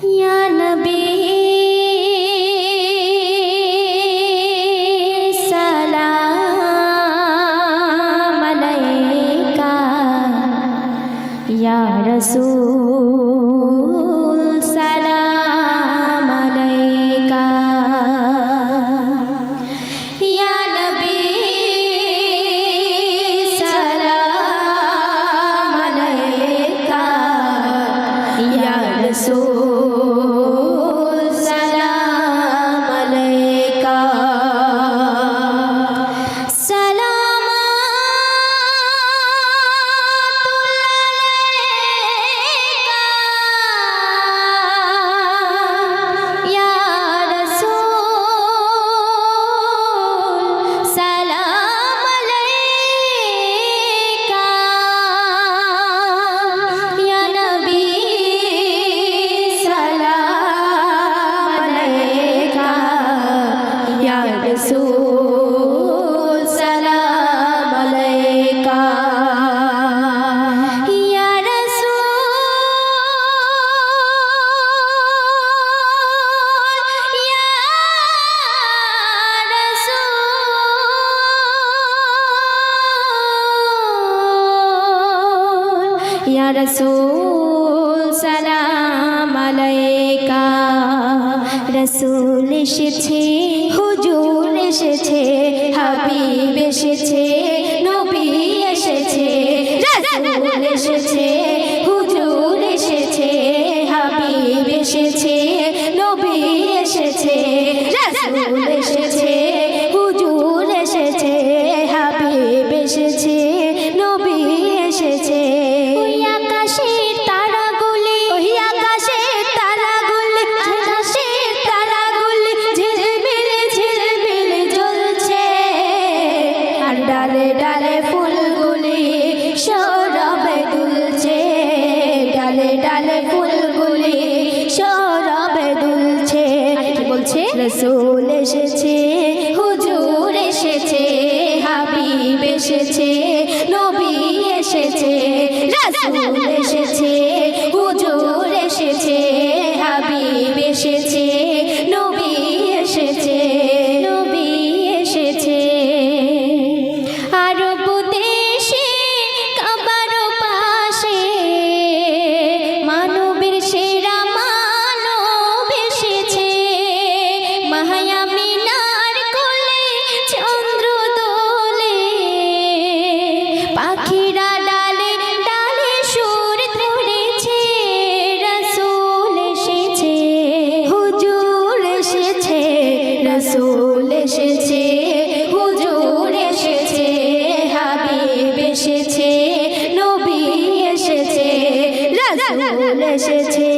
या नबी सलाम अलैका, या रसूल सलाम अलैका, या नबी सलाम अलैका, या रसूल सलाम अलैका। रसूल सलाम अलैका, या रसूल, या रसूल, या रसूल सलाम अलैका। रसूल এসেছে, হুজুর এসেছে, হাবিব এসেছে, নবী এসেছে। রাসূল এসেছে, হুজুর এসেছে, হাবিব এসেছে, নবী এসেছে। রাসূল এসেছে, হুজুর এসেছে, হাবিব এসেছে, নবী এসেছে। ওই আকাশের তারাগুলি, ওই আকাশের তারাগুলি, আকাশের তারাগুলি ঝিলমিল ঝিলমিল জ্বলছে। আর ডালে ডালে ফুলগুলি সরবে দুলছে, ডালে ডালে ফুলগুলি সরবে দুলছে। কি বলছে? রসূল এসেছে, হুজুর এসেছে, হাবিব এসেছে, নবী এসেছে। রসূল এসেছে, হুজুর এসেছে, হাবিব এসেছে, নবী এসেছে, নবী এসেছে। আরব দেশে কাবার পাশে মানবের সেরা মানব এসেছে। মায়া মিনার কোলে চন্দ্র দোলে, পাখিরা ডালে ডালে সুর ধরেছে। রসূল এসেছে, হুজুর এসেছে, রসূল এসেছে, হুজুর এসেছে, হাবিব এসেছে, নবী এসেছে। রসূল এসেছে,